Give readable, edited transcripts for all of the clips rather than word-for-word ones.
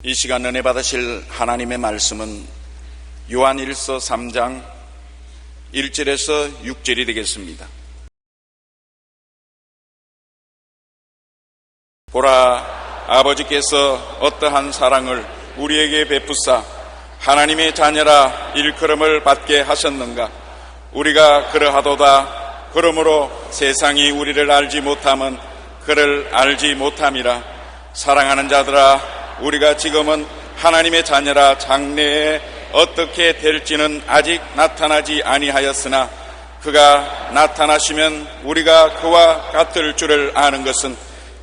이 시간 은혜 받으실 하나님의 말씀은 요한일서 3장 1절에서 6절이 되겠습니다. 보라, 아버지께서 어떠한 사랑을 우리에게 베푸사 하나님의 자녀라 일컬음을 받게 하셨는가. 우리가 그러하도다. 그러므로 세상이 우리를 알지 못함은 그를 알지 못함이라. 사랑하는 자들아, 우리가 지금은 하나님의 자녀라 장래에 어떻게 될지는 아직 나타나지 아니하였으나 그가 나타나시면 우리가 그와 같을 줄을 아는 것은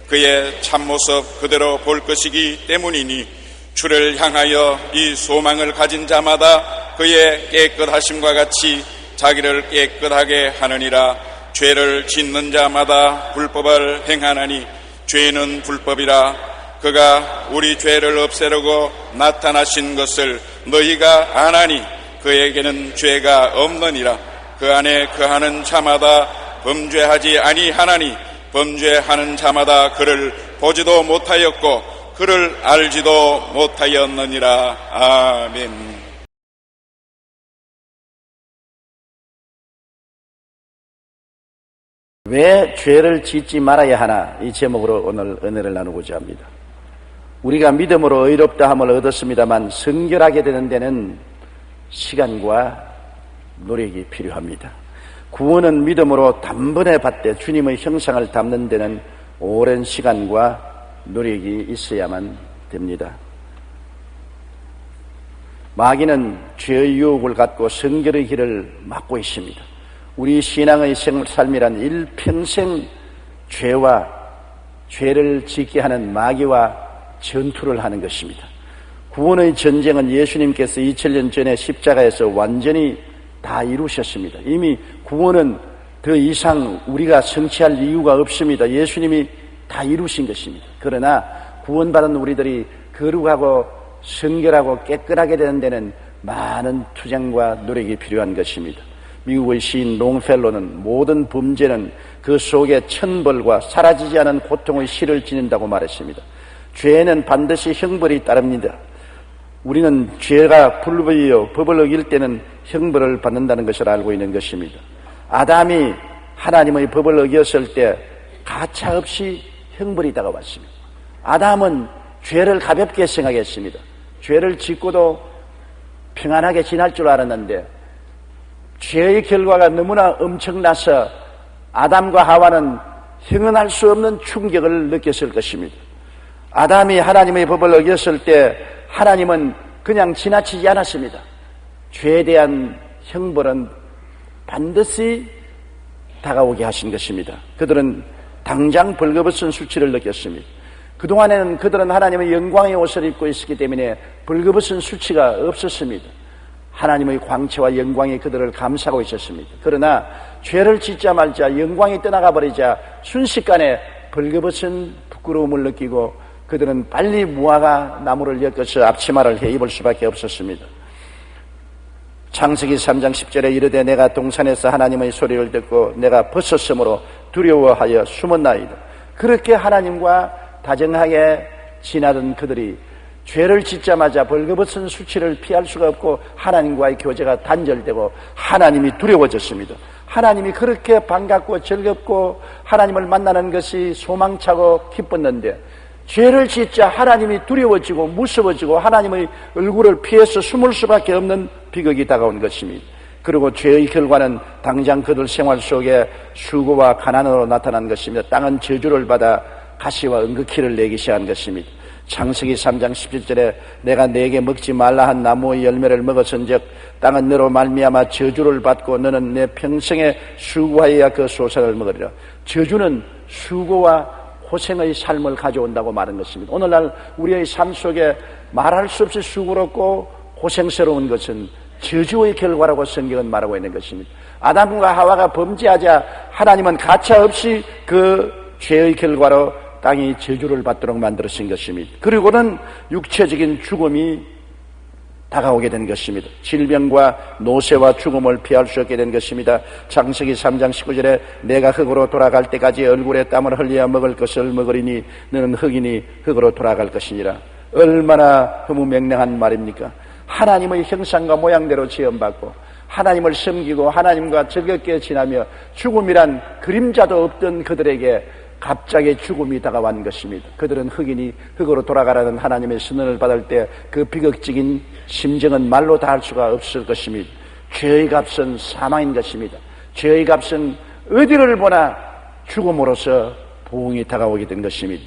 그의 참모습 그대로 볼 것이기 때문이니, 주를 향하여 이 소망을 가진 자마다 그의 깨끗하심과 같이 자기를 깨끗하게 하느니라. 죄를 짓는 자마다 불법을 행하나니 죄는 불법이라. 그가 우리 죄를 없애려고 나타나신 것을 너희가 아나니 그에게는 죄가 없느니라. 그 안에 거하는 자마다 범죄하지 아니하나니 범죄하는 자마다 그를 보지도 못하였고 그를 알지도 못하였느니라. 아멘. 왜 죄를 짓지 말아야 하나, 이 제목으로 오늘 은혜를 나누고자 합니다. 우리가 믿음으로 의롭다함을 얻었습니다만 성결하게 되는 데는 시간과 노력이 필요합니다. 구원은 믿음으로 단번에 받되 주님의 형상을 담는 데는 오랜 시간과 노력이 있어야만 됩니다. 마귀는 죄의 유혹을 갖고 성결의 길을 막고 있습니다. 우리 신앙의 삶이란 일평생 죄를 짓게 하는 마귀와 전투를 하는 것입니다. 구원의 전쟁은 예수님께서 2000년 전에 십자가에서 완전히 다 이루셨습니다. 이미 구원은 더 이상 우리가 성취할 이유가 없습니다. 예수님이 다 이루신 것입니다. 그러나 구원받은 우리들이 거룩하고 성결하고 깨끗하게 되는 데는 많은 투쟁과 노력이 필요한 것입니다. 미국의 시인 롱펠로는 모든 범죄는 그 속에 천벌과 사라지지 않은 고통의 실을 지닌다고 말했습니다. 죄에는 반드시 형벌이 따릅니다. 우리는 죄가 불법이요 법을 어길 때는 형벌을 받는다는 것을 알고 있는 것입니다. 아담이 하나님의 법을 어겼을 때 가차없이 형벌이 다가왔습니다. 아담은 죄를 가볍게 생각했습니다. 죄를 짓고도 평안하게 지날 줄 알았는데 죄의 결과가 너무나 엄청나서 아담과 하와는 형언할 수 없는 충격을 느꼈을 것입니다. 아담이 하나님의 법을 어겼을 때 하나님은 그냥 지나치지 않았습니다. 죄에 대한 형벌은 반드시 다가오게 하신 것입니다. 그들은 당장 벌거벗은 수치를 느꼈습니다. 그동안에는 그들은 하나님의 영광의 옷을 입고 있었기 때문에 벌거벗은 수치가 없었습니다. 하나님의 광채와 영광이 그들을 감싸고 있었습니다. 그러나 죄를 짓자 말자 영광이 떠나가 버리자 순식간에 벌거벗은 부끄러움을 느끼고 그들은 빨리 무화과 나무를 엮어서 앞치마를 해 입을 수밖에 없었습니다. 창세기 3장 10절에 이르되 내가 동산에서 하나님의 소리를 듣고 내가 벗었으므로 두려워하여 숨었나이다. 그렇게 하나님과 다정하게 지나던 그들이 죄를 짓자마자 벌거벗은 수치를 피할 수가 없고 하나님과의 교제가 단절되고 하나님이 두려워졌습니다. 하나님이 그렇게 반갑고 즐겁고 하나님을 만나는 것이 소망차고 기뻤는데 죄를 짓자 하나님이 두려워지고 무서워지고 하나님의 얼굴을 피해서 숨을 수밖에 없는 비극이 다가온 것입니다. 그리고 죄의 결과는 당장 그들 생활 속에 수고와 가난으로 나타난 것입니다. 땅은 저주를 받아 가시와 응급기를 내기 시작한 것입니다. 창세기 3장 17절에 내가 네게 먹지 말라 한 나무의 열매를 먹었은즉 땅은 너로 말미암아 저주를 받고 너는 내 평생에 수고하여야 그 소산을 먹으리라. 저주는 수고와 고생의 삶을 가져온다고 말한 것입니다. 오늘날 우리의 삶 속에 말할 수 없이 수고롭고 고생스러운 것은 저주의 결과라고 성경은 말하고 있는 것입니다. 아담과 하와가 범죄하자 하나님은 가차없이 그 죄의 결과로 땅이 저주를 받도록 만들어진 것입니다. 그리고는 육체적인 죽음이 다가오게 된 것입니다. 질병과 노쇠와 죽음을 피할 수 없게 된 것입니다. 창세기 3장 19절에 내가 흙으로 돌아갈 때까지 얼굴에 땀을 흘려야 먹을 것을 먹으리니 너는 흙이니 흙으로 돌아갈 것이니라. 얼마나 허무맹랑한 말입니까? 하나님의 형상과 모양대로 지음받고 하나님을 섬기고 하나님과 즐겁게 지나며 죽음이란 그림자도 없던 그들에게 갑자기 죽음이 다가온 것입니다. 그들은 흑인이 흑으로 돌아가라는 하나님의 선언을 받을 때 그 비극적인 심정은 말로 다 할 수가 없을 것입니다. 죄의 값은 사망인 것입니다. 죄의 값은 어디를 보나 죽음으로써 보응이 다가오게 된 것입니다.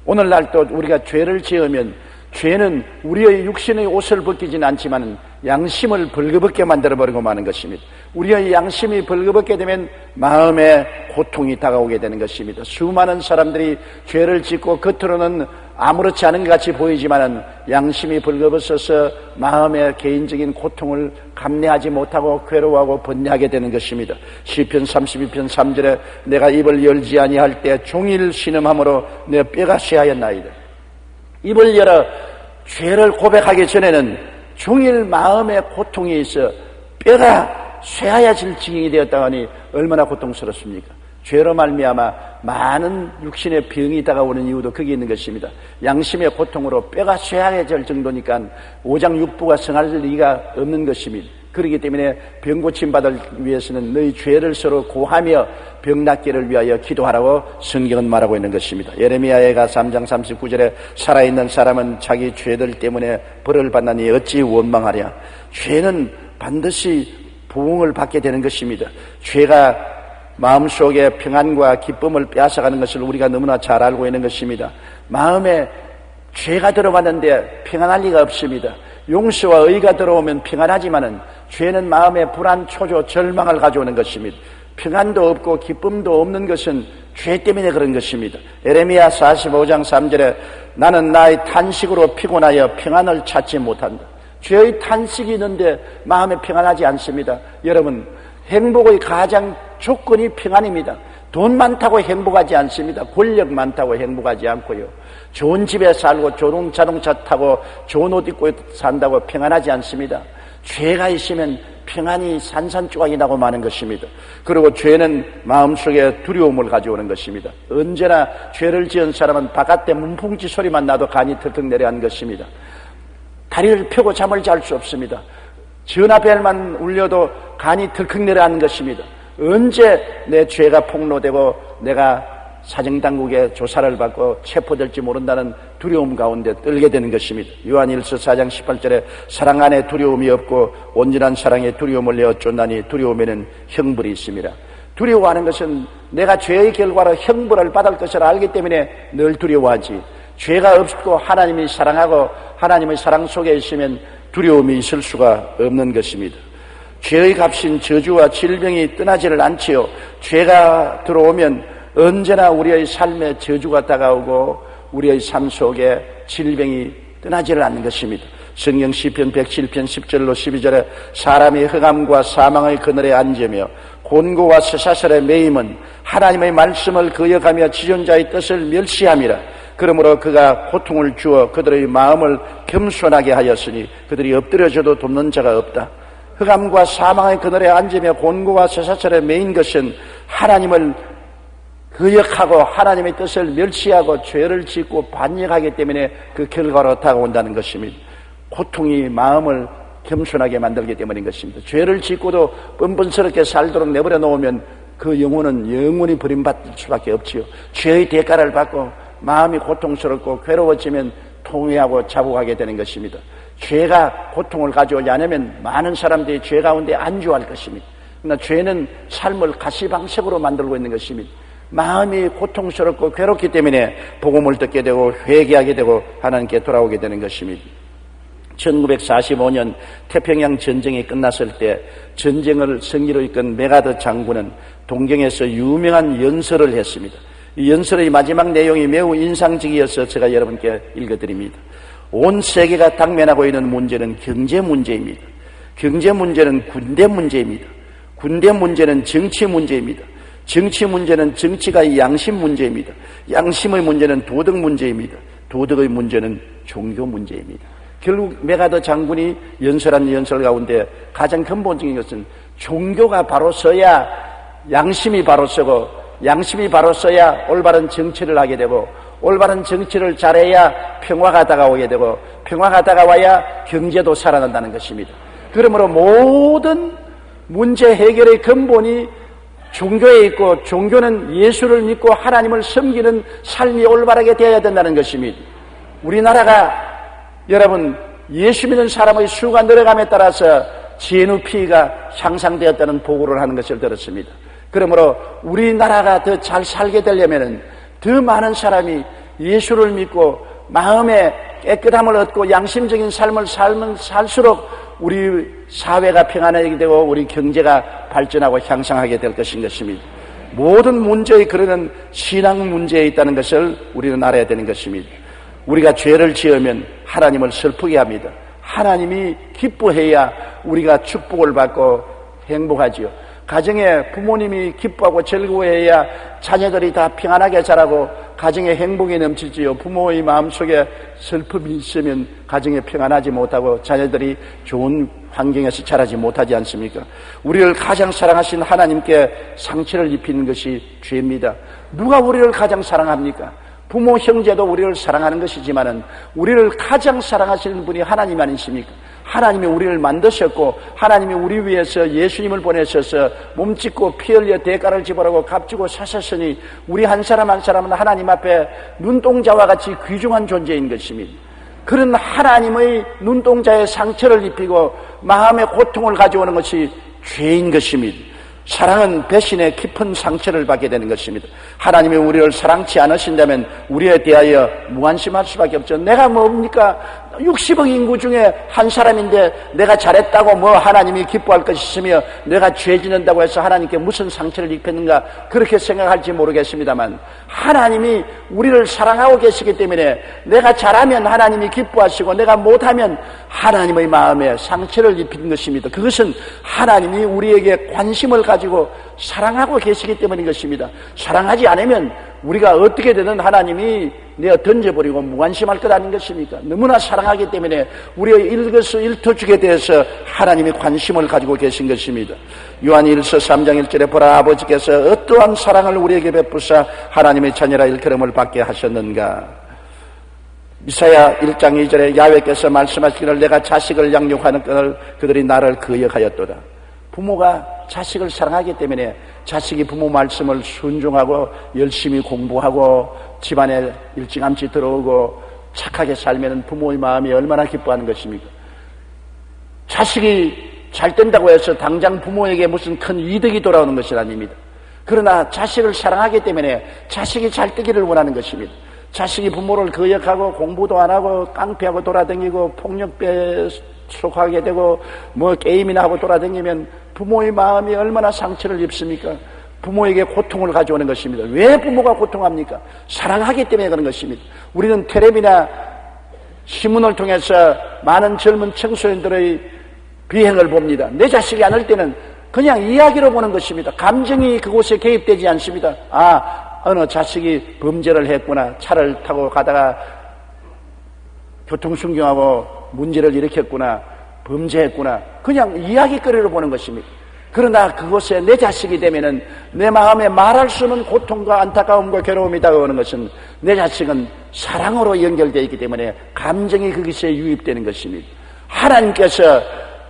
오늘날도 우리가 죄를 지으면 죄는 우리의 육신의 옷을 벗기진 않지만 양심을 벌거벗게 만들어버리고 마는 것입니다. 우리의 양심이 벌거벗게 되면 마음에 고통이 다가오게 되는 것입니다. 수많은 사람들이 죄를 짓고 겉으로는 아무렇지 않은 것 같이 보이지만 양심이 벌거벗어서 마음의 개인적인 고통을 감내하지 못하고 괴로워하고 번뇌하게 되는 것입니다. 시편 32편 3절에 내가 입을 열지 아니할 때 종일 신음함으로 내 뼈가 쇠하였나이다. 입을 열어 죄를 고백하기 전에는 종일 마음의 고통이 있어 뼈가 쇠하여질 지경이 되었다 하니 얼마나 고통스럽습니까? 죄로 말미암아 많은 육신의 병이 다가오는 이유도 거기 있는 것입니다. 양심의 고통으로 뼈가 쇠하여질 정도니까 오장육부가 성할 리가 없는 것입니다. 그렇기 때문에 병 고침 받을 위해서는 너희 죄를 서로 고하며 병 낫기를 위하여 기도하라고 성경은 말하고 있는 것입니다. 예레미야가 3장 39절에 살아있는 사람은 자기 죄들 때문에 벌을 받나니 어찌 원망하랴. 죄는 반드시 보응을 받게 되는 것입니다. 죄가 마음속에 평안과 기쁨을 빼앗아가는 것을 우리가 너무나 잘 알고 있는 것입니다. 마음에 죄가 들어왔는데 평안할 리가 없습니다. 용서와 의가 들어오면 평안하지만은 죄는 마음에 불안, 초조, 절망을 가져오는 것입니다. 평안도 없고 기쁨도 없는 것은 죄 때문에 그런 것입니다. 예레미야 45장 3절에 나는 나의 탄식으로 피곤하여 평안을 찾지 못한다. 죄의 탄식이 있는데 마음에 평안하지 않습니다. 여러분, 행복의 가장 조건이 평안입니다. 돈 많다고 행복하지 않습니다. 권력 많다고 행복하지 않고요. 좋은 집에 살고 좋은 자동차 타고 좋은 옷 입고 산다고 평안하지 않습니다. 죄가 있으면 평안이 산산조각이 나고 마는 것입니다. 그리고 죄는 마음속에 두려움을 가져오는 것입니다. 언제나 죄를 지은 사람은 바깥에 문풍지 소리만 나도 간이 털썩 내려앉는 것입니다. 다리를 펴고 잠을 잘 수 없습니다. 전화벨만 울려도 간이 덜컥 내려앉는 것입니다. 언제 내 죄가 폭로되고 내가 사정당국의 조사를 받고 체포될지 모른다는 두려움 가운데 떨게 되는 것입니다. 요한일서 4장 18절에 사랑 안에 두려움이 없고 온전한 사랑에 두려움을 내어 쫓나니 두려움에는 형벌이 있습니다. 두려워하는 것은 내가 죄의 결과로 형벌을 받을 것을 알기 때문에 늘 두려워하지, 죄가 없고 하나님이 사랑하고 하나님의 사랑 속에 있으면 두려움이 있을 수가 없는 것입니다. 죄의 값인 저주와 질병이 떠나지를 않지요. 죄가 들어오면 언제나 우리의 삶에 저주가 다가오고 우리의 삶 속에 질병이 떠나지를 않는 것입니다. 성경 시편 107편 10절로 12절에 사람이 흑암과 사망의 그늘에 앉으며 곤고와 쇠사슬에 매임은 하나님의 말씀을 거역하며 지존자의 뜻을 멸시함이라. 그러므로 그가 고통을 주어 그들의 마음을 겸손하게 하였으니 그들이 엎드려져도 돕는 자가 없다. 흑암과 사망의 그늘에 앉으며 곤고와 쇠사슬에 매인 것은 하나님을 거역하고 하나님의 뜻을 멸시하고 죄를 짓고 반역하기 때문에 그 결과로 다가온다는 것입니다. 고통이 마음을 겸손하게 만들기 때문인 것입니다. 죄를 짓고도 뻔뻔스럽게 살도록 내버려 놓으면 그 영혼은 영원히 버림받을 수밖에 없지요. 죄의 대가를 받고 마음이 고통스럽고 괴로워지면 통회하고 자복하게 되는 것입니다. 죄가 고통을 가져오지 않으면 많은 사람들이 죄 가운데 안주할 것입니다. 그러나 죄는 삶을 가시방석으로 만들고 있는 것입니다. 마음이 고통스럽고 괴롭기 때문에 복음을 듣게 되고 회개하게 되고 하나님께 돌아오게 되는 것입니다. 1945년 태평양 전쟁이 끝났을 때 전쟁을 승리로 이끈 메가더 장군은 동경에서 유명한 연설을 했습니다. 이 연설의 마지막 내용이 매우 인상적이어서 제가 여러분께 읽어드립니다. 온 세계가 당면하고 있는 문제는 경제 문제입니다. 경제 문제는 군대 문제입니다. 군대 문제는 정치 문제입니다. 정치 문제는 정치가 양심 문제입니다. 양심의 문제는 도덕 문제입니다. 도덕의 문제는 종교 문제입니다. 결국 메가더 장군이 연설한 연설 가운데 가장 근본적인 것은 종교가 바로 서야 양심이 바로 서고 양심이 바로 서야 올바른 정치를 하게 되고 올바른 정치를 잘해야 평화가 다가오게 되고 평화가 다가와야 경제도 살아난다는 것입니다. 그러므로 모든 문제 해결의 근본이 종교에 있고 종교는 예수를 믿고 하나님을 섬기는 삶이 올바르게 되어야 된다는 것입니다. 우리나라가 여러분 예수 믿는 사람의 수가 늘어감에 따라서 GNP가 향상되었다는 보고를 하는 것을 들었습니다. 그러므로 우리나라가 더 잘 살게 되려면 더 많은 사람이 예수를 믿고 마음에 깨끗함을 얻고 양심적인 삶을 살수록 우리 사회가 평안하게 되고 우리 경제가 발전하고 향상하게 될 것입니다. 모든 문제의 그러는 신앙 문제에 있다는 것을 우리는 알아야 되는 것입니다. 우리가 죄를 지으면 하나님을 슬프게 합니다. 하나님이 기뻐해야 우리가 축복을 받고 행복하지요. 가정에 부모님이 기뻐하고 즐거워해야 자녀들이 다 평안하게 자라고 가정에 행복이 넘치지요. 부모의 마음속에 슬픔이 있으면 가정에 평안하지 못하고 자녀들이 좋은 환경에서 자라지 못하지 않습니까? 우리를 가장 사랑하신 하나님께 상처를 입히는 것이 죄입니다. 누가 우리를 가장 사랑합니까? 부모, 형제도 우리를 사랑하는 것이지만은 우리를 가장 사랑하시는 분이 하나님 아니십니까? 하나님이 우리를 만드셨고 하나님이 우리 위해서 예수님을 보내셔서 몸짓고 피 흘려 대가를 지불하고 값주고 사셨으니 우리 한 사람 한 사람은 하나님 앞에 눈동자와 같이 귀중한 존재인 것입니다. 그런 하나님의 눈동자에 상처를 입히고 마음의 고통을 가져오는 것이 죄인 것입니다. 사랑은 배신의 깊은 상처를 받게 되는 것입니다. 하나님이 우리를 사랑치 않으신다면 우리에 대하여 무관심할 수밖에 없죠. 내가 뭡니까? 60억 인구 중에 한 사람인데 내가 잘했다고 뭐 하나님이 기뻐할 것이 있으며 내가 죄 짓는다고 해서 하나님께 무슨 상처를 입혔는가 그렇게 생각할지 모르겠습니다만 하나님이 우리를 사랑하고 계시기 때문에 내가 잘하면 하나님이 기뻐하시고 내가 못하면 하나님의 마음에 상처를 입힌 것입니다. 그것은 하나님이 우리에게 관심을 가지고 사랑하고 계시기 때문인 것입니다. 사랑하지 않으면 우리가 어떻게 되든 하나님이 내어 던져버리고 무관심할 것 아닌 것입니까? 너무나 사랑하기 때문에 우리의 일거수일투족에 대해서 하나님이 관심을 가지고 계신 것입니다. 요한일서 3장 1절에 보라 아버지께서 어떠한 사랑을 우리에게 베푸사 하나님의 자녀라 일컬음을 받게 하셨는가. 이사야 1장 2절에 야훼께서 말씀하시기를 내가 자식을 양육하는 걸 그들이 나를 거역하였도다. 부모가 자식을 사랑하기 때문에 자식이 부모 말씀을 순종하고 열심히 공부하고 집안에 일찌감치 들어오고 착하게 살면 부모의 마음이 얼마나 기뻐하는 것입니까? 자식이 잘 된다고 해서 당장 부모에게 무슨 큰 이득이 돌아오는 것이 아닙니다. 그러나 자식을 사랑하기 때문에 자식이 잘 되기를 원하는 것입니다. 자식이 부모를 거역하고 공부도 안 하고 깡패하고 돌아다니고 폭력배 속하게 되고 뭐 게임이나 하고 돌아다니면 부모의 마음이 얼마나 상처를 입습니까? 부모에게 고통을 가져오는 것입니다. 왜 부모가 고통합니까? 사랑하기 때문에 그런 것입니다. 우리는 텔레비나 신문을 통해서 많은 젊은 청소년들의 비행을 봅니다. 내 자식이 안 할 때는 그냥 이야기로 보는 것입니다. 감정이 그곳에 개입되지 않습니다. 어느 자식이 범죄를 했구나. 차를 타고 가다가 교통신경하고 문제를 일으켰구나, 범죄했구나, 그냥 이야기거리로 보는 것입니다. 그러나 그곳에 내 자식이 되면은 내 마음에 말할 수 없는 고통과 안타까움과 괴로움이 다가오는 것은 내 자식은 사랑으로 연결되어 있기 때문에 감정이 거기서 유입되는 것입니다. 하나님께서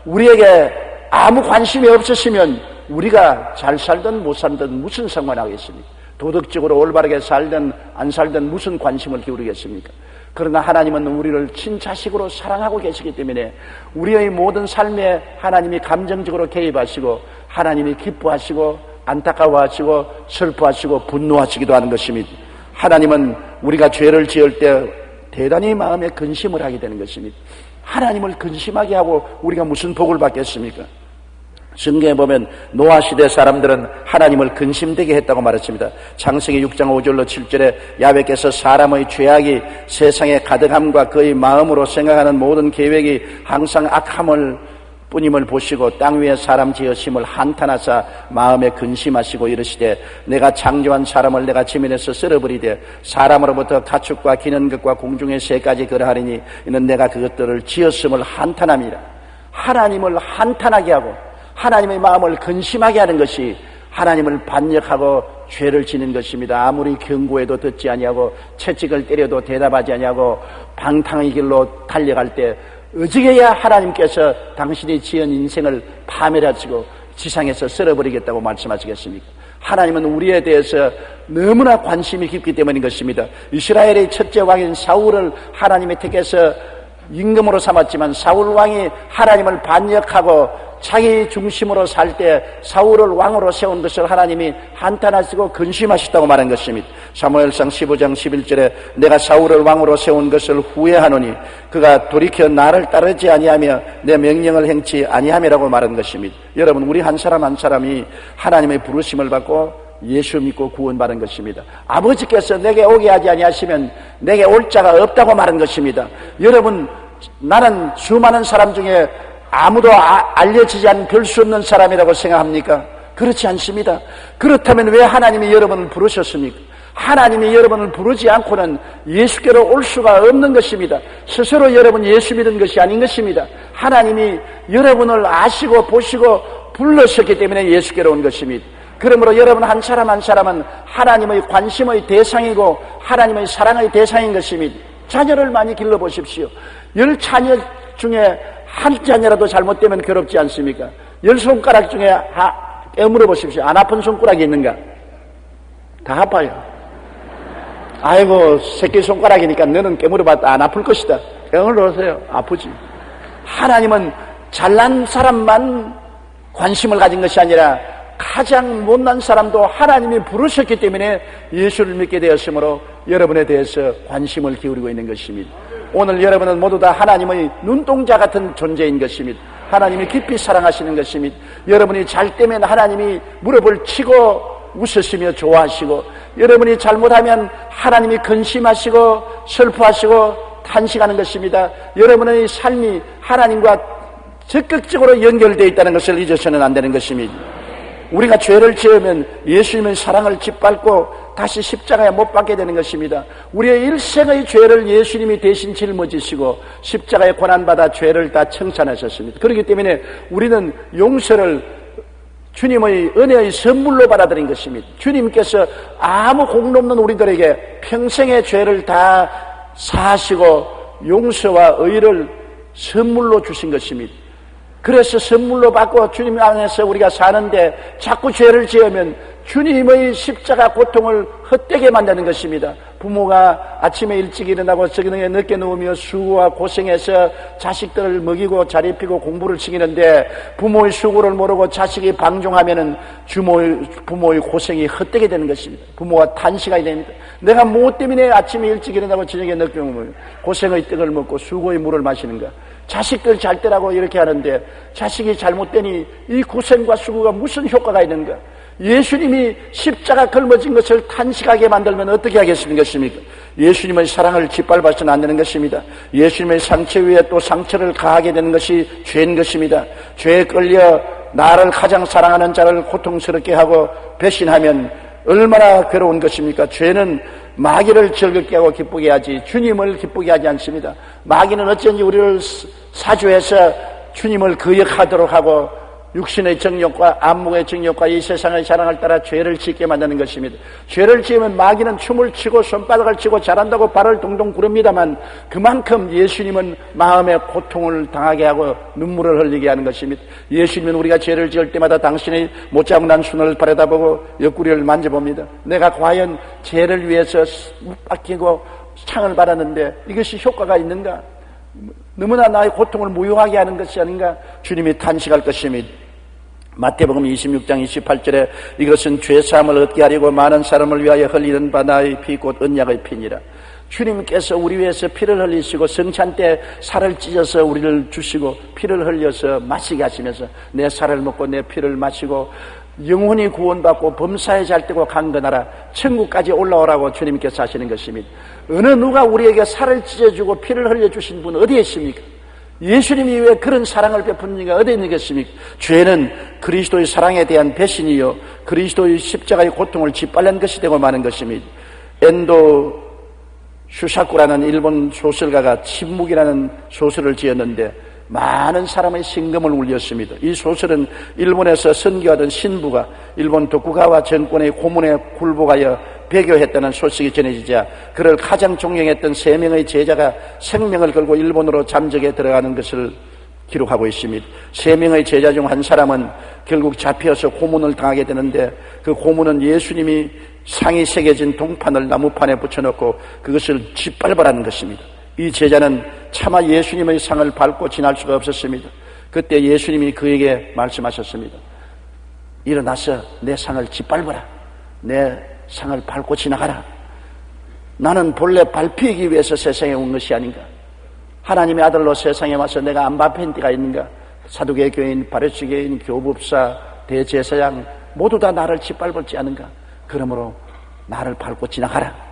우리에게 아무 관심이 없으시면 우리가 잘 살든 못 살든 무슨 상관하겠습니까? 도덕적으로 올바르게 살든 안 살든 무슨 관심을 기울이겠습니까? 그러나 하나님은 우리를 친자식으로 사랑하고 계시기 때문에 우리의 모든 삶에 하나님이 감정적으로 개입하시고 하나님이 기뻐하시고 안타까워하시고 슬퍼하시고 분노하시기도 하는 것입니다. 하나님은 우리가 죄를 지을 때 대단히 마음에 근심을 하게 되는 것입니다. 하나님을 근심하게 하고 우리가 무슨 복을 받겠습니까? 성경에 보면 노아 시대 사람들은 하나님을 근심되게 했다고 말했습니다. 창세기 6장 5절로 7절에 야훼께서 사람의 죄악이 세상에 가득함과 그의 마음으로 생각하는 모든 계획이 항상 악함을 뿐임을 보시고 땅 위에 사람 지으심을 한탄하사 마음에 근심하시고 이르시되 내가 창조한 사람을 내가 지면에서 쓸어버리되 사람으로부터 가축과 기는 것과 공중의 새까지 그러하리니 이는 내가 그것들을 지었음을 한탄함이라. 하나님을 한탄하게 하고 하나님의 마음을 근심하게 하는 것이 하나님을 반역하고 죄를 지는 것입니다. 아무리 경고해도 듣지 아니하고 채찍을 때려도 대답하지 아니하고 방탕의 길로 달려갈 때 어찌해야 하나님께서 당신이 지은 인생을 파멸하시고 지상에서 썰어버리겠다고 말씀하시겠습니까? 하나님은 우리에 대해서 너무나 관심이 깊기 때문인 것입니다. 이스라엘의 첫째 왕인 사울을 하나님의 택해서 임금으로 삼았지만 사울 왕이 하나님을 반역하고 자기 중심으로 살 때 사울을 왕으로 세운 것을 하나님이 한탄하시고 근심하셨다고 말한 것입니다. 사무엘상 15장 11절에 내가 사울을 왕으로 세운 것을 후회하노니 그가 돌이켜 나를 따르지 아니하며 내 명령을 행치 아니함이라고 말한 것입니다. 여러분, 우리 한 사람 한 사람이 하나님의 부르심을 받고 예수 믿고 구원받은 것입니다. 아버지께서 내게 오게 하지 아니하시면 내게 올 자가 없다고 말한 것입니다. 여러분, 나는 수많은 사람 중에 아무도 알려지지 않은 별 수 없는 사람이라고 생각합니까? 그렇지 않습니다. 그렇다면 왜 하나님이 여러분을 부르셨습니까? 하나님이 여러분을 부르지 않고는 예수께로 올 수가 없는 것입니다. 스스로 여러분 예수 믿은 것이 아닌 것입니다. 하나님이 여러분을 아시고 보시고 불러셨기 때문에 예수께로 온 것입니다. 그러므로 여러분 한 사람 한 사람은 하나님의 관심의 대상이고 하나님의 사랑의 대상인 것입니다. 자녀를 많이 길러보십시오. 10자녀 중에 한 자녀라도 잘못되면 괴롭지 않습니까? 10손가락 중에 깨물어 보십시오. 안 아픈 손가락이 있는가? 다 아파요. 아이고, 새끼손가락이니까 너는 깨물어봤다 안 아플 것이다. 깨물어 보세요. 아프지. 하나님은 잘난 사람만 관심을 가진 것이 아니라 가장 못난 사람도 하나님이 부르셨기 때문에 예수를 믿게 되었으므로 여러분에 대해서 관심을 기울이고 있는 것입니다. 오늘 여러분은 모두 다 하나님의 눈동자 같은 존재인 것입니다. 하나님이 깊이 사랑하시는 것입니다. 여러분이 잘 때면 하나님이 무릎을 치고 웃으시며 좋아하시고, 여러분이 잘못하면 하나님이 근심하시고 슬퍼하시고 탄식하는 것입니다. 여러분의 삶이 하나님과 적극적으로 연결되어 있다는 것을 잊어서는 안 되는 것입니다. 우리가 죄를 지으면 예수님의 사랑을 짓밟고 다시 십자가에 못 박게 되는 것입니다. 우리의 일생의 죄를 예수님이 대신 짊어지시고 십자가에 고난받아 죄를 다 청산하셨습니다. 그렇기 때문에 우리는 용서를 주님의 은혜의 선물로 받아들인 것입니다. 주님께서 아무 공로 없는 우리들에게 평생의 죄를 다 사하시고 용서와 의를 선물로 주신 것입니다. 그래서 선물로 받고 주님 안에서 우리가 사는데 자꾸 죄를 지으면 주님의 십자가 고통을 헛되게 만드는 것입니다. 부모가 아침에 일찍 일어나고 저녁에 늦게 누우며 수고와 고생해서 자식들을 먹이고 잘 입히고 공부를 시키는데 부모의 수고를 모르고 자식이 방종하면은 부모의 고생이 헛되게 되는 것입니다. 부모가 탄식하게 됩니다. 내가 무엇 때문에 아침에 일찍 일어나고 저녁에 늦게 누우며 고생의 떡을 먹고 수고의 물을 마시는가? 자식들 잘 때라고 이렇게 하는데 자식이 잘못되니 이 고생과 수고가 무슨 효과가 있는가? 예수님이 십자가 걸머진 것을 탄식하게 만들면 어떻게 하겠습니까? 예수님의 사랑을 짓밟아서는 안 되는 것입니다. 예수님의 상처 위에 또 상처를 가하게 되는 것이 죄인 것입니다. 죄에 끌려 나를 가장 사랑하는 자를 고통스럽게 하고 배신하면 얼마나 괴로운 것입니까? 죄는 마귀를 즐겁게 하고 기쁘게 하지 주님을 기쁘게 하지 않습니다. 마귀는 어쩐지 우리를 사주해서 주님을 거역하도록 하고 육신의 정욕과 안목의 정욕과 이 세상의 사랑을 따라 죄를 짓게 만드는 것입니다. 죄를 지으면 마귀는 춤을 추고 손바닥을 치고 잘한다고 발을 동동 구릅니다만 그만큼 예수님은 마음에 고통을 당하게 하고 눈물을 흘리게 하는 것입니다. 예수님은 우리가 죄를 지을 때마다 당신의 못자국난 손을 바라다보고 옆구리를 만져봅니다. 내가 과연 죄를 위해서 묻박히고 창을 받았는데 이것이 효과가 있는가? 너무나 나의 고통을 무효하게 하는 것이 아닌가? 주님이 탄식할 것입니다. 마태복음 26장 28절에 이것은 죄사함을 얻게 하려고 많은 사람을 위하여 흘리는 바 나의 피 곧 언약의 피니라. 주님께서 우리 위해서 피를 흘리시고 성찬 때 살을 찢어서 우리를 주시고 피를 흘려서 마시게 하시면서 내 살을 먹고 내 피를 마시고 영혼이 구원받고 범사에 잘되고 강건하라 천국까지 올라오라고 주님께서 하시는 것입니다. 어느 누가 우리에게 살을 찢어주고 피를 흘려주신 분 어디에 있습니까? 예수님이 왜 그런 사랑을 베푸는 이가 어디에 있겠습니까? 죄는 그리스도의 사랑에 대한 배신이요 그리스도의 십자가의 고통을 짓밟는 것이 되고 마는 것입니다. 엔도 슈사쿠라는 일본 소설가가 침묵이라는 소설을 지었는데 많은 사람의 심금을 울렸습니다. 이 소설은 일본에서 선교하던 신부가 일본 도쿠가와 정권의 고문에 굴복하여 배교했다는 소식이 전해지자 그를 가장 존경했던 3명의 제자가 생명을 걸고 일본으로 잠적에 들어가는 것을 기록하고 있습니다. 3명의 제자 중 한 사람은 결국 잡혀서 고문을 당하게 되는데 그 고문은 예수님이 상이 새겨진 동판을 나무판에 붙여놓고 그것을 짓밟으라는 것입니다. 이 제자는 차마 예수님의 상을 밟고 지날 수가 없었습니다. 그때 예수님이 그에게 말씀하셨습니다. 일어나서 내 상을 짓밟아라. 내 상을 밟고 지나가라. 나는 본래 밟히기 위해서 세상에 온 것이 아닌가. 하나님의 아들로 세상에 와서 내가 안 밟힌 데가 있는가. 사두개 교인, 바리새교인, 교법사, 대제사장 모두 다 나를 짓밟을지 않은가. 그러므로 나를 밟고 지나가라.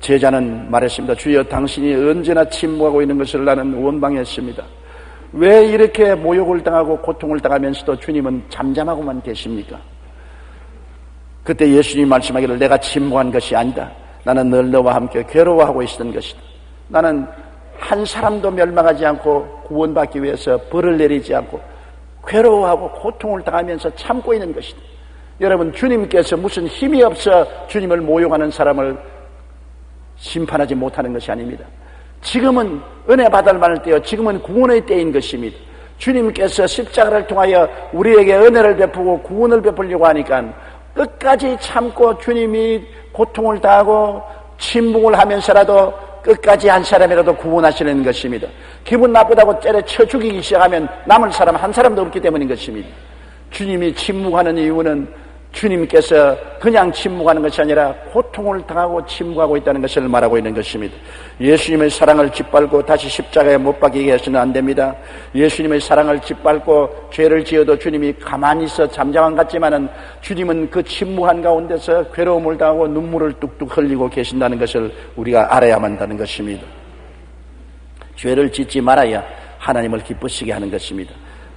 제자는 말했습니다. 주여, 당신이 언제나 침묵하고 있는 것을 나는 원망했습니다. 왜 이렇게 모욕을 당하고 고통을 당하면서도 주님은 잠잠하고만 계십니까? 그때 예수님이 말씀하기를 내가 침묵한 것이 아니다. 나는 늘 너와 함께 괴로워하고 있었던 것이다. 나는 한 사람도 멸망하지 않고 구원받기 위해서 벌을 내리지 않고 괴로워하고 고통을 당하면서 참고 있는 것이다. 여러분, 주님께서 무슨 힘이 없어 주님을 모욕하는 사람을 심판하지 못하는 것이 아닙니다. 지금은 은혜 받을 만할 때요, 지금은 구원의 때인 것입니다. 주님께서 십자가를 통하여 우리에게 은혜를 베푸고 구원을 베풀려고 하니까 끝까지 참고 주님이 고통을 당하고 침묵을 하면서라도 끝까지 한 사람이라도 구원하시는 것입니다. 기분 나쁘다고 때려쳐 죽이기 시작하면 남을 사람 한 사람도 없기 때문인 것입니다. 주님이 침묵하는 이유는 주님께서 그냥 침묵하는 것이 아니라 고통을 당하고 침묵하고 있다는 것을 말하고 있는 것입니다. 예수님의 사랑을 짓밟고 다시 십자가에 못 박히게 해서는 안 됩니다. 예수님의 사랑을 짓밟고 죄를 지어도 주님이 가만히 있어 잠잠한 것 같지만은 주님은 그 침묵한 가운데서 괴로움을 당하고 눈물을 뚝뚝 흘리고 계신다는 것을 우리가 알아야만 한다는 것입니다. 죄를 짓지 말아야 하나님을 기쁘시게 하는 것입니다.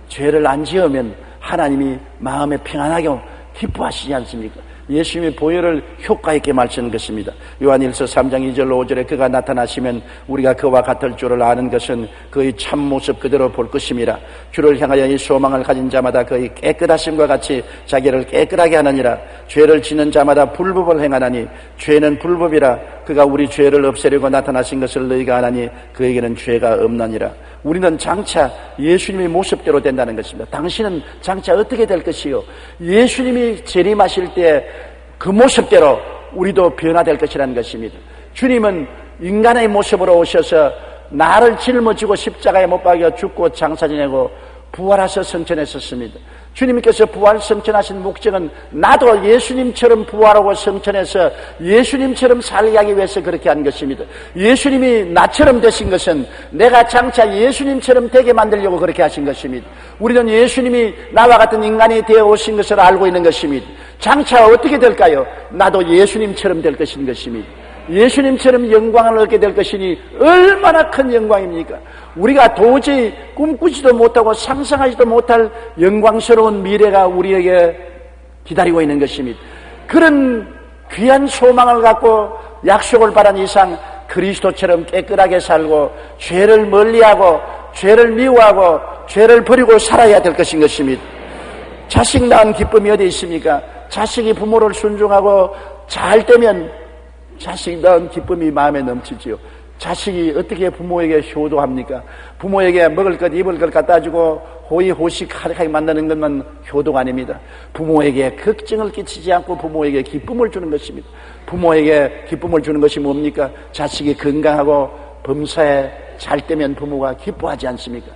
죄를 안 지으면 하나님이 마음에 평안하게 기뻐하시지 않습니까? 예수님의 보혈을 효과 있게 말씀하는 것입니다. 요한일서 3장 2절로 5절에 그가 나타나시면 우리가 그와 같을 줄을 아는 것은 그의 참모습 그대로 볼 것임이라. 주를 향하여 이 소망을 가진 자마다 그의 깨끗하심과 같이 자기를 깨끗하게 하느니라. 죄를 지는 자마다 불법을 행하나니 죄는 불법이라. 그가 우리 죄를 없애려고 나타나신 것을 너희가 아나니 그에게는 죄가 없나니라. 우리는 장차 예수님의 모습대로 된다는 것입니다. 당신은 장차 어떻게 될 것이요? 예수님이 재림하실 때 그 모습대로 우리도 변화될 것이라는 것입니다. 주님은 인간의 모습으로 오셔서 나를 짊어지고 십자가에 못 박여 죽고 장사 지내고 부활하셔 성천했었습니다. 주님께서 부활 성천하신 목적은 나도 예수님처럼 부활하고 성천해서 예수님처럼 살게 하기 위해서 그렇게 한 것입니다. 예수님이 나처럼 되신 것은 내가 장차 예수님처럼 되게 만들려고 그렇게 하신 것입니다. 우리는 예수님이 나와 같은 인간이 되어 오신 것을 알고 있는 것입니다. 장차 어떻게 될까요? 나도 예수님처럼 될 것인 것입니다. 예수님처럼 영광을 얻게 될 것이니 얼마나 큰 영광입니까? 우리가 도저히 꿈꾸지도 못하고 상상하지도 못할 영광스러운 미래가 우리에게 기다리고 있는 것입니다. 그런 귀한 소망을 갖고 약속을 바란 이상 그리스도처럼 깨끗하게 살고 죄를 멀리하고 죄를 미워하고 죄를 버리고 살아야 될 것인 것입니다. 자식 낳은 기쁨이 어디 있습니까? 자식이 부모를 순종하고 잘 되면 자식 낳은 기쁨이 마음에 넘치지요. 자식이 어떻게 부모에게 효도합니까? 부모에게 먹을 것 입을 것 갖다 주고 호의호식하게 만드는 것만 효도가 아닙니다. 부모에게 걱정을 끼치지 않고 부모에게 기쁨을 주는 것입니다. 부모에게 기쁨을 주는 것이 뭡니까? 자식이 건강하고 범사에 잘 되면 부모가 기뻐하지 않습니까?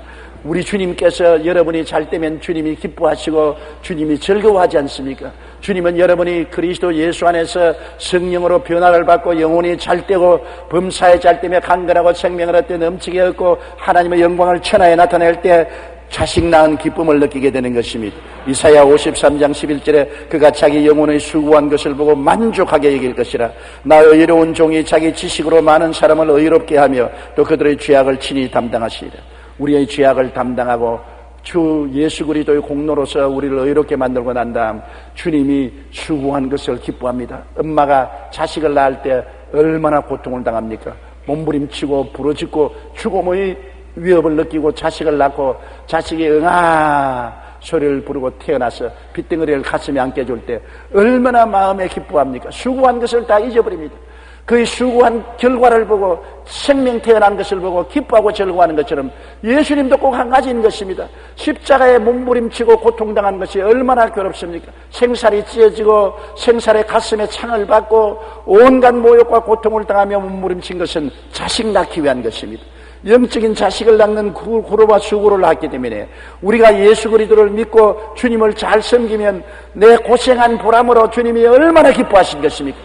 우리 주님께서 여러분이 잘 되면 주님이 기뻐하시고 주님이 즐거워하지 않습니까? 주님은 여러분이 그리스도 예수 안에서 성령으로 변화를 받고 영혼이 잘 되고 범사에 잘 되며 강건하고 생명을 얻되 넘치게 얻고 하나님의 영광을 천하에 나타낼 때 자식 낳은 기쁨을 느끼게 되는 것입니다. 이사야 53장 11절에 그가 자기 영혼의 수고한 것을 보고 만족하게 여길 것이라. 나 의로운 종이 자기 지식으로 많은 사람을 의롭게 하며 또 그들의 죄악을 친히 담당하시리라. 우리의 죄악을 담당하고 주 예수 그리스도의 공로로서 우리를 의롭게 만들고 난 다음 주님이 수고한 것을 기뻐합니다. 엄마가 자식을 낳을 때 얼마나 고통을 당합니까? 몸부림치고 부러지고 죽음의 위협을 느끼고 자식을 낳고 자식이 응아 소리를 부르고 태어나서 빗덩어리를 가슴에 안게 줄 때 얼마나 마음에 기뻐합니까? 수고한 것을 다 잊어버립니다. 그의 수고한 결과를 보고 생명 태어난 것을 보고 기뻐하고 즐거워하는 것처럼 예수님도 꼭 한 가지인 것입니다. 십자가에 몸부림치고 고통당한 것이 얼마나 괴롭습니까? 생살이 찢어지고 생살의 가슴에 창을 받고 온갖 모욕과 고통을 당하며 몸부림친 것은 자식 낳기 위한 것입니다. 영적인 자식을 낳는 구로와 수고를 하기 때문에 우리가 예수 그리스도를 믿고 주님을 잘 섬기면 내 고생한 보람으로 주님이 얼마나 기뻐하신 것입니까?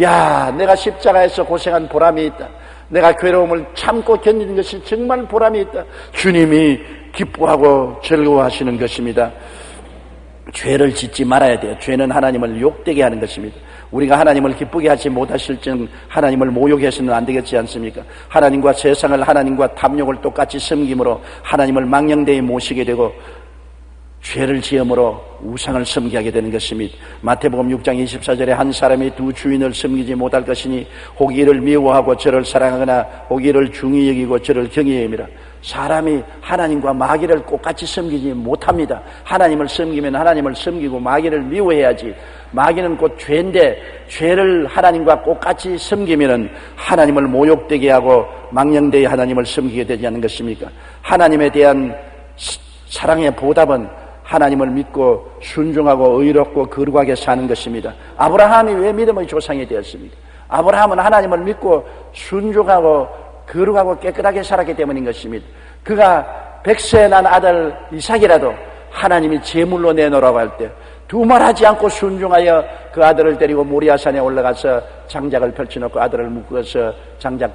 야, 내가 십자가에서 고생한 보람이 있다. 내가 괴로움을 참고 견디는 것이 정말 보람이 있다. 주님이 기뻐하고 즐거워하시는 것입니다. 죄를 짓지 말아야 돼요. 죄는 하나님을 욕되게 하는 것입니다. 우리가 하나님을 기쁘게 하지 못하실 จึ 하나님을 모욕해서는 안 되겠지 않습니까? 하나님과 세상을 하나님과 탐욕을 똑같이 섬김으로 하나님을 망령되이 모시게 되고 죄를 지음으로 우상을 섬기게 하게 되는 것입니다. 마태복음 6장 24절에 한 사람이 두 주인을 섬기지 못할 것이니 혹 이를 미워하고 저를 사랑하거나 혹 이를 중히 여기고 저를 경히 여기미라. 사람이 하나님과 마귀를 똑같이 섬기지 못합니다. 하나님을 섬기면 하나님을 섬기고 마귀를 미워해야지. 마귀는 곧 죄인데 죄를 하나님과 똑같이 섬기면 하나님을 모욕되게 하고 망령되이 하나님을 섬기게 되지 않는 것입니까? 하나님에 대한 사랑의 보답은 하나님을 믿고 순종하고 의롭고 거룩하게 사는 것입니다. 아브라함이 왜 믿음의 조상이 되었습니까? 아브라함은 하나님을 믿고 순종하고 거룩하고 깨끗하게 살았기 때문인 것입니다. 그가 100세에 난 아들 이삭이라도 하나님이 제물로 내놓으라고 할 때 두말하지 않고 순종하여 그 아들을 데리고 모리아산에 올라가서 장작을 펼쳐놓고 아들을 묶어서 장작에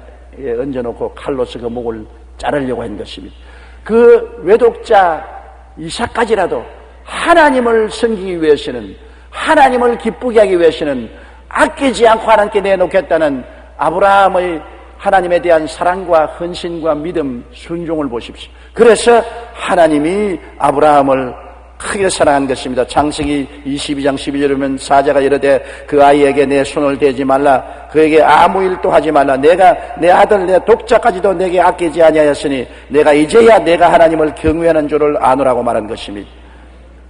얹어놓고 칼로서 그 목을 자르려고 한 것입니다. 그 외독자 이삭까지라도 하나님을 섬기기 위해서는, 하나님을 기쁘게 하기 위해서는 아끼지 않고 하나님께 내놓겠다는 아브라함의 하나님에 대한 사랑과 헌신과 믿음, 순종을 보십시오. 그래서 하나님이 아브라함을 크게 사랑한 것입니다. 창세기 22장 12절에 보면 사자가 이르되 그 아이에게 내 손을 대지 말라, 그에게 아무 일도 하지 말라, 내가 내 아들 내 독자까지도 내게 아끼지 아니하였으니 내가 이제야 내가 하나님을 경외하는 줄을 아노라고 말한 것입니다.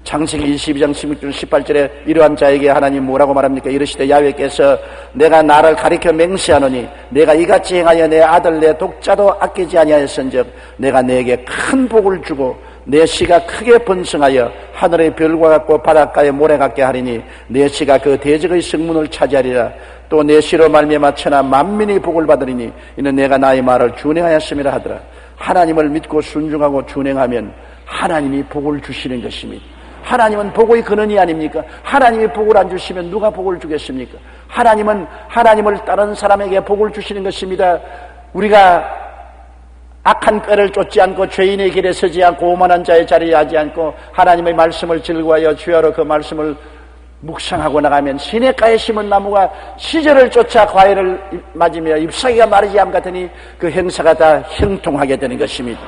창세기 22장 16절 18절에 이러한 자에게 하나님 뭐라고 말합니까? 이르시되 야훼께서 내가 나를 가리켜 맹세하노니 내가 이같이 행하여 내 아들 내 독자도 아끼지 아니하였은즉 내가 내게 큰 복을 주고 내 씨가 크게 번성하여 하늘의 별과 같고 바닷가의 모래 같게 하리니 내 씨가 그 대적의 성문을 차지하리라. 또 내 씨로 말미암아 천하 만민이 복을 받으리니 이는 내가 나의 말을 준행하였음이라 하더라. 하나님을 믿고 순종하고 준행하면 하나님이 복을 주시는 것입니다. 하나님은 복의 근원이 아닙니까? 하나님이 복을 안 주시면 누가 복을 주겠습니까? 하나님은 하나님을 따르는 사람에게 복을 주시는 것입니다. 우리가 악한 꾀를 쫓지 않고 죄인의 길에 서지 않고 오만한 자의 자리에 하지 않고 하나님의 말씀을 즐거워하여 주야로 그 말씀을 묵상하고 나가면 시냇가에 심은 나무가 시절을 쫓아 과일을 맞으며 잎사귀가 마르지 않 같으니 그 행사가 다 형통하게 되는 것입니다.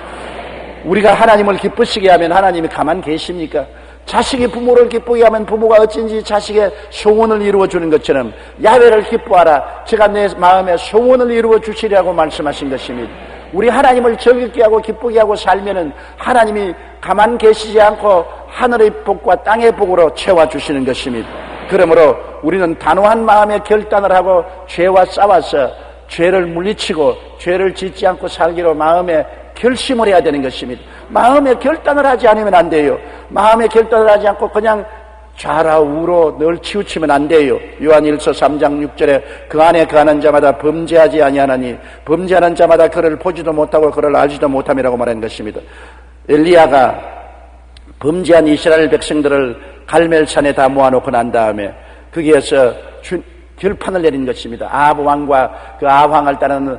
우리가 하나님을 기쁘시게 하면 하나님이 가만 계십니까? 자식이 부모를 기쁘게 하면 부모가 어쩐지 자식의 소원을 이루어 주는 것처럼 야훼를 기뻐하라, 제가 내 마음에 소원을 이루어 주시리라고 말씀하신 것입니다. 우리 하나님을 즐겁게 하고 기쁘게 하고 살면은 하나님이 가만 계시지 않고 하늘의 복과 땅의 복으로 채워주시는 것입니다. 그러므로 우리는 단호한 마음의 결단을 하고 죄와 싸워서 죄를 물리치고 죄를 짓지 않고 살기로 마음에 결심을 해야 되는 것입니다. 마음의 결단을 하지 않으면 안 돼요. 마음의 결단을 하지 않고 그냥 좌라우로 늘 치우치면 안 돼요. 요한일서 3장 6절에 그 안에 거하는 자마다 범죄하지 아니하나니 범죄하는 자마다 그를 보지도 못하고 그를 알지도 못함이라고 말한 것입니다. 엘리야가 범죄한 이스라엘 백성들을 갈멜산에 다 모아놓고 난 다음에 거기에서 결판을 내린 것입니다. 아합 왕과 그 아합 왕을 따르는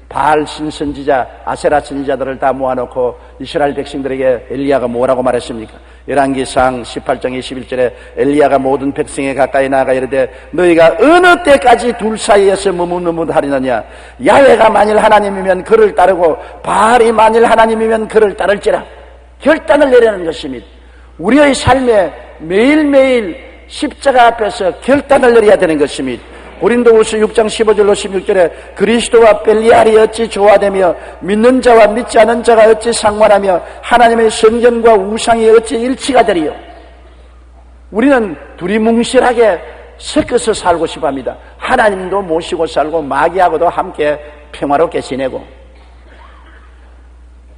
바알 신선지자, 아세라 선지자들을 다 모아놓고 이스라엘 백성들에게 엘리야가 뭐라고 말했습니까? 열왕기상 18장 21절에 엘리야가 모든 백성에 가까이 나아가 이르되 너희가 어느 때까지 둘 사이에서 머뭇머뭇하리느냐? 야훼가 만일 하나님이면 그를 따르고 바알이 만일 하나님이면 그를 따를지라. 결단을 내리는 것입니다. 우리의 삶에 매일매일 십자가 앞에서 결단을 내려야 되는 것입니다. 고린도후서 6장 15절로 16절에 그리스도와 벨리알이 어찌 조화되며 믿는 자와 믿지 않은 자가 어찌 상관하며 하나님의 성전과 우상이 어찌 일치가 되리요. 우리는 두리뭉실하게 섞어서 살고 싶어 합니다. 하나님도 모시고 살고 마귀하고도 함께 평화롭게 지내고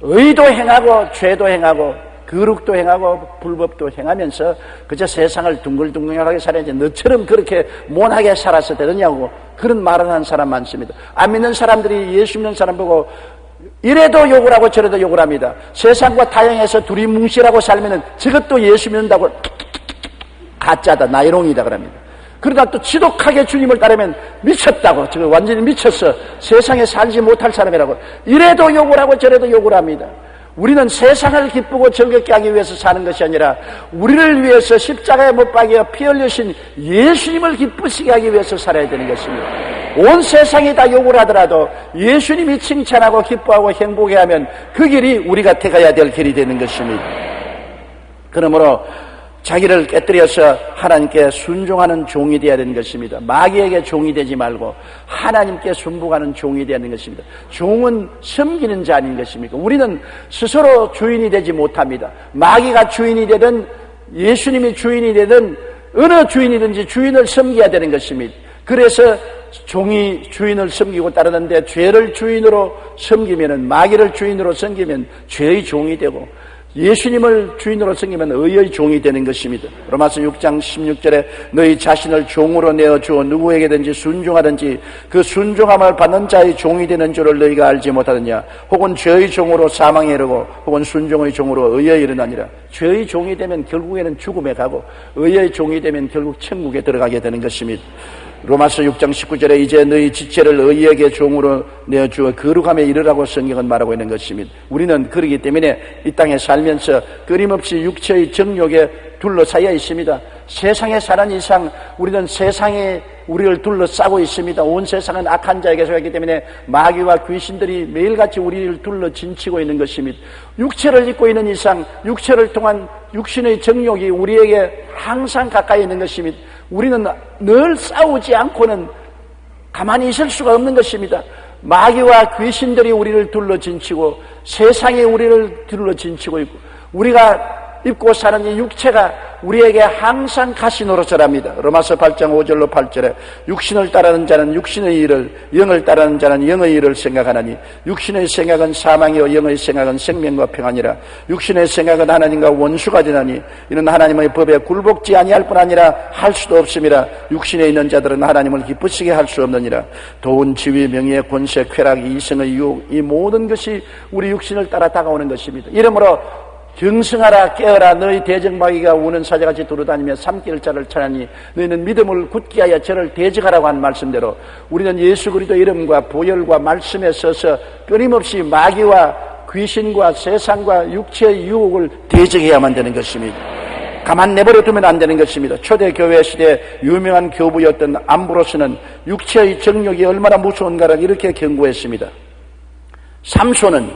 의도 행하고 죄도 행하고 거룩도 행하고 불법도 행하면서 그저 세상을 둥글둥글하게 살아야지 너처럼 그렇게 못하게 살아서 되느냐고 그런 말을 하는 사람 많습니다. 안 믿는 사람들이 예수 믿는 사람 보고 이래도 욕을 하고 저래도 욕을 합니다. 세상과 타협해서 두리뭉실하고 살면은 저것도 예수 믿는다고 가짜다 나이롱이다 그럽니다. 그러다 또 지독하게 주님을 따르면 미쳤다고 저거 완전히 미쳤어 세상에 살지 못할 사람이라고 이래도 욕을 하고 저래도 욕을 합니다. 우리는 세상을 기쁘고 즐겁게 하기 위해서 사는 것이 아니라 우리를 위해서 십자가에 못 박여 피 흘리신 예수님을 기쁘시게 하기 위해서 살아야 되는 것입니다. 온 세상이 다 욕을 하더라도 예수님이 칭찬하고 기뻐하고 행복해하면 그 길이 우리가 택해야 될 길이 되는 것입니다. 그러므로 자기를 깨뜨려서 하나님께 순종하는 종이 되어야 되는 것입니다. 마귀에게 종이 되지 말고 하나님께 순복하는 종이 되어야 되는 것입니다. 종은 섬기는 자 아닌 것입니까? 우리는 스스로 주인이 되지 못합니다. 마귀가 주인이 되든 예수님이 주인이 되든 어느 주인이든지 주인을 섬겨야 되는 것입니다. 그래서 종이 주인을 섬기고 따르는데 죄를 주인으로 섬기면 마귀를 주인으로 섬기면 죄의 종이 되고 예수님을 주인으로 섬기면 의의 종이 되는 것입니다. 로마서 6장 16절에 너희 자신을 종으로 내어주어 누구에게든지 순종하든지 그 순종함을 받는 자의 종이 되는 줄을 너희가 알지 못하느냐. 혹은 죄의 종으로 사망에 이르고 혹은 순종의 종으로 의에 이르나니라. 죄의 종이 되면 결국에는 죽음에 가고 의의 종이 되면 결국 천국에 들어가게 되는 것입니다. 로마서 6장 19절에 이제 너희 지체를 의에게 종으로 내어주어 거룩함에 이르라고 성경은 말하고 있는 것입니다. 우리는 그러기 때문에 이 땅에 살면서 끊임없이 육체의 정욕에 둘러싸여 있습니다. 세상에 사는 이상 우리는 세상에 우리를 둘러싸고 있습니다. 온 세상은 악한 자에게 속했기 때문에 마귀와 귀신들이 매일같이 우리를 둘러 진치고 있는 것입니다. 육체를 입고 있는 이상 육체를 통한 육신의 정욕이 우리에게 항상 가까이 있는 것입니다. 우리는 늘 싸우지 않고는 가만히 있을 수가 없는 것입니다. 마귀와 귀신들이 우리를 둘러 진치고 세상이 우리를 둘러 진치고 있고 우리가 입고 사는 이 육체가 우리에게 항상 가시노릇을합니다. 로마서 8장 5절로 8절에 육신을 따르는 자는 육신의 일을 영을 따르는 자는 영의 일을 생각하나니 육신의 생각은 사망이요 영의 생각은 생명과 평안이라. 육신의 생각은 하나님과 원수가 되나니 이는 하나님의 법에 굴복지 아니할 뿐 아니라 할 수도 없음이라. 육신에 있는 자들은 하나님을 기쁘시게 할 수 없느니라. 돈, 지위, 명예, 권세, 쾌락, 이성의 유혹 이 모든 것이 우리 육신을 따라 다가오는 것입니다. 이러므로 경성하라 깨어라 너희 대적마귀가 우는 사자같이 두루다니며 삼킬 자를 찾으니 너희는 믿음을 굳게 하여 저를 대적하라고 한 말씀대로 우리는 예수 그리스도 이름과 보혈과 말씀에 서서 끊임없이 마귀와 귀신과 세상과 육체의 유혹을 대적해야만 되는 것입니다. 가만 내버려 두면 안 되는 것입니다. 초대교회 시대에 유명한 교부였던 암브로스는 육체의 정욕이 얼마나 무서운가를 이렇게 경고했습니다. 삼손은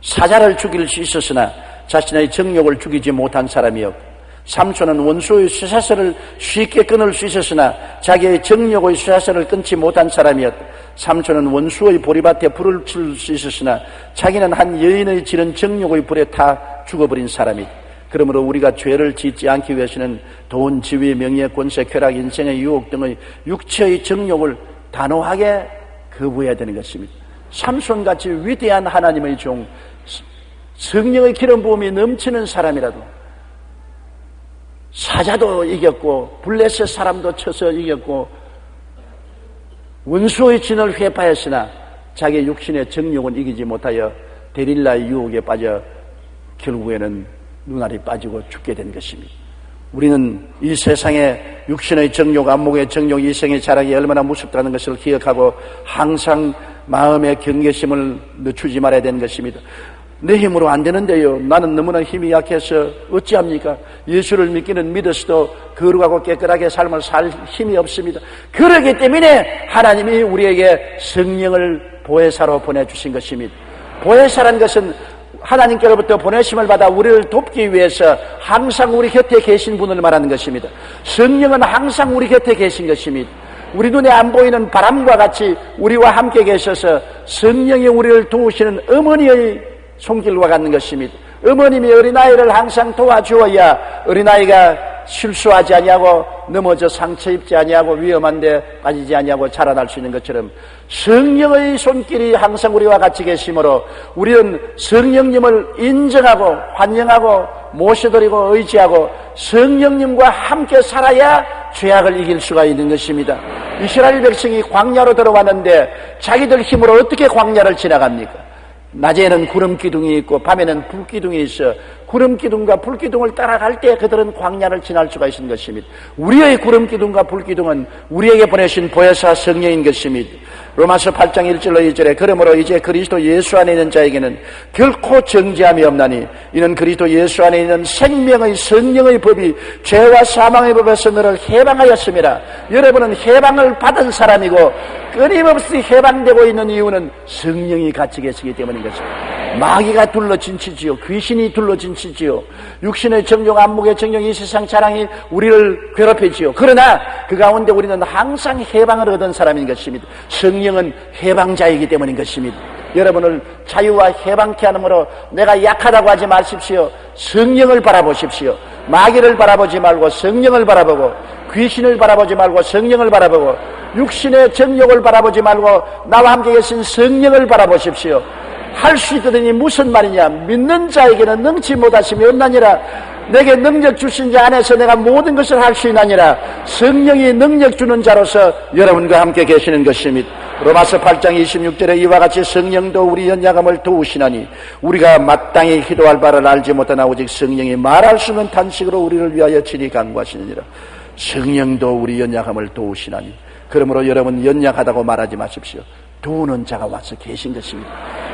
사자를 죽일 수 있었으나 자신의 정욕을 죽이지 못한 사람이었고 삼손은 원수의 쇠사슬을 쉽게 끊을 수 있었으나 자기의 정욕의 쇠사슬을 끊지 못한 사람이었다. 삼손은 원수의 보리밭에 불을 칠 수 있었으나 자기는 한 여인의 지른 정욕의 불에 타 죽어버린 사람이다. 그러므로 우리가 죄를 짓지 않기 위해서는 돈, 지위, 명예, 권세, 쾌락, 인생의 유혹 등의 육체의 정욕을 단호하게 거부해야 되는 것입니다. 삼손같이 위대한 하나님의 종 성령의 기름 부음이 넘치는 사람이라도 사자도 이겼고 블레셋 사람도 쳐서 이겼고 원수의 진을 회파했으나 자기의 육신의 정욕은 이기지 못하여 데릴라의 유혹에 빠져 결국에는 눈알이 빠지고 죽게 된 것입니다. 우리는 이 세상의 육신의 정욕, 안목의 정욕, 이생의 자락이 얼마나 무섭다는 것을 기억하고 항상 마음의 경계심을 늦추지 말아야 되는 것입니다. 내 힘으로 안 되는데요. 나는 너무나 힘이 약해서 어찌합니까? 예수를 믿기는 믿어서도 거룩하고 깨끗하게 삶을 살 힘이 없습니다. 그렇기 때문에 하나님이 우리에게 성령을 보혜사로 보내주신 것입니다. 보혜사라는 것은 하나님께로부터 보내심을 받아 우리를 돕기 위해서 항상 우리 곁에 계신 분을 말하는 것입니다. 성령은 항상 우리 곁에 계신 것입니다. 우리 눈에 안 보이는 바람과 같이 우리와 함께 계셔서 성령이 우리를 도우시는 어머니의 손길과 같은 것입니다. 어머님이 어린아이를 항상 도와주어야 어린아이가 실수하지 아니하고 넘어져 상처 입지 아니하고 위험한데 빠지지 아니하고 자라날 수 있는 것처럼 성령의 손길이 항상 우리와 같이 계시므로 우리는 성령님을 인정하고 환영하고 모셔드리고 의지하고 성령님과 함께 살아야 죄악을 이길 수가 있는 것입니다. 이스라엘 백성이 광야로 들어왔는데 자기들 힘으로 어떻게 광야를 지나갑니까? 낮에는 구름기둥이 있고 밤에는 불기둥이 있어 구름기둥과 불기둥을 따라갈 때 그들은 광야를 지날 수가 있는 것입니다. 우리의 구름기둥과 불기둥은 우리에게 보내신 보혜사 성령인 것입니다. 로마서 8장 1절로 2절에 그러므로 이제 그리스도 예수 안에 있는 자에게는 결코 정죄함이 없나니 이는 그리스도 예수 안에 있는 생명의 성령의 법이 죄와 사망의 법에서 너를 해방하였습니다. 여러분은 해방을 받은 사람이고 끊임없이 해방되고 있는 이유는 성령이 같이 계시기 때문인 것입니다. 마귀가 둘러진 치지요, 귀신이 둘러진 치지요, 육신의 정욕, 안목의 정욕, 이 세상 자랑이 우리를 괴롭히지요. 그러나 그 가운데 우리는 항상 해방을 얻은 사람인 것입니다. 성령은 해방자이기 때문인 것입니다. 여러분을 자유와 해방케 하므로 내가 약하다고 하지 마십시오. 성령을 바라보십시오. 마귀를 바라보지 말고 성령을 바라보고, 귀신을 바라보지 말고 성령을 바라보고, 육신의 정욕을 바라보지 말고 나와 함께 계신 성령을 바라보십시오. 할 수 있거든요. 무슨 말이냐? 믿는 자에게는 능치 못하심이 없나니라. 내게 능력 주신 자 안에서 내가 모든 것을 할 수 있나니라. 성령이 능력 주는 자로서 여러분과 함께 계시는 것입니다. 로마서 8장 26절에 이와 같이 성령도 우리 연약함을 도우시나니 우리가 마땅히 기도할 바를 알지 못하나 오직 성령이 말할 수 없는 탄식으로 우리를 위하여 친히 간구하시느니라. 성령도 우리 연약함을 도우시나니, 그러므로 여러분 연약하다고 말하지 마십시오. 도우는 자가 와서 계신 것입니다.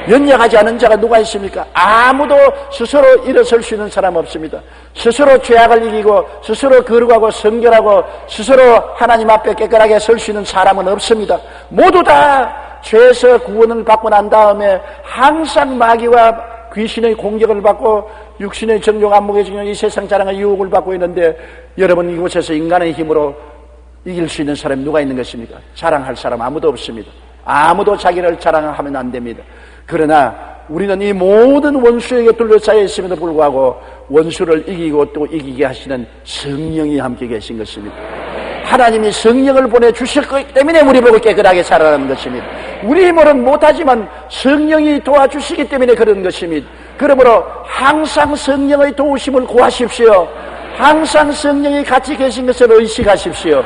연약하지 않은 자가 누가 있습니까? 아무도 스스로 일어설 수 있는 사람 없습니다. 스스로 죄악을 이기고 스스로 거룩하고 성결하고 스스로 하나님 앞에 깨끗하게 설 수 있는 사람은 없습니다. 모두 다 죄에서 구원을 받고 난 다음에 항상 마귀와 귀신의 공격을 받고 육신의 정욕, 안목의 정욕, 이 세상 자랑의 유혹을 받고 있는데, 여러분 이곳에서 인간의 힘으로 이길 수 있는 사람이 누가 있는 것입니까? 자랑할 사람 아무도 없습니다. 아무도 자기를 자랑하면 안 됩니다. 그러나 우리는 이 모든 원수에게 둘러싸여 있음에도 불구하고 원수를 이기고 또 이기게 하시는 성령이 함께 계신 것입니다. 하나님이 성령을 보내주실 것 때문에 우리 보고 깨끗하게 살아가는 것입니다. 우리 힘으로는 못하지만 성령이 도와주시기 때문에 그런 것입니다. 그러므로 항상 성령의 도우심을 구하십시오. 항상 성령이 같이 계신 것을 의식하십시오.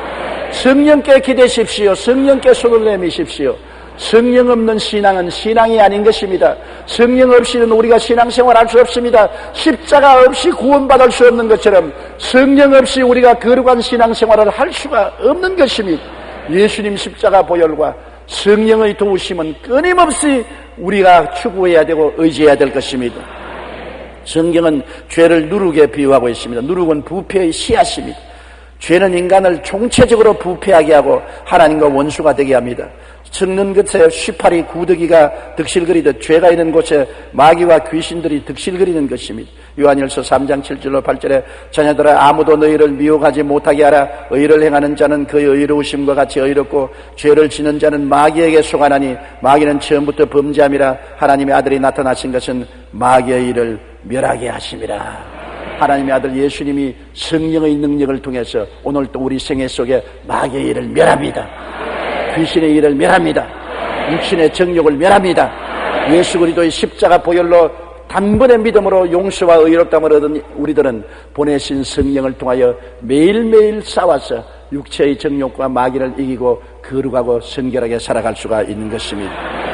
성령께 기대십시오. 성령께 손을 내미십시오. 성령 없는 신앙은 신앙이 아닌 것입니다. 성령 없이는 우리가 신앙생활할 수 없습니다. 십자가 없이 구원받을 수 없는 것처럼 성령 없이 우리가 거룩한 신앙생활을 할 수가 없는 것입니다. 예수님 십자가 보혈과 성령의 도우심은 끊임없이 우리가 추구해야 되고 의지해야 될 것입니다. 성경은 죄를 누룩에 비유하고 있습니다. 누룩은 부패의 씨앗입니다. 죄는 인간을 총체적으로 부패하게 하고 하나님과 원수가 되게 합니다. 썩는 것에 쉬파리 구더기가 득실거리듯 죄가 있는 곳에 마귀와 귀신들이 득실거리는 것입니다. 요한일서 3장 7절로 8절에 자녀들아 아무도 너희를 미혹하지 못하게 하라. 의를 행하는 자는 그의 의로우심과 같이 의롭고 죄를 지는 자는 마귀에게 속하나니 마귀는 처음부터 범죄함이라. 하나님의 아들이 나타나신 것은 마귀의 일을 멸하게 하심이라. 하나님의 아들 예수님이 성령의 능력을 통해서 오늘 또 우리 생애 속에 마귀의 일을 멸합니다. 귀신의 일을 멸합니다. 육신의 정욕을 멸합니다. 예수 그리스도의 십자가 보혈로 단번의 믿음으로 용서와 의롭다함을 얻은 우리들은 보내신 성령을 통하여 매일매일 싸워서 육체의 정욕과 마귀를 이기고 거룩하고 성결하게 살아갈 수가 있는 것입니다.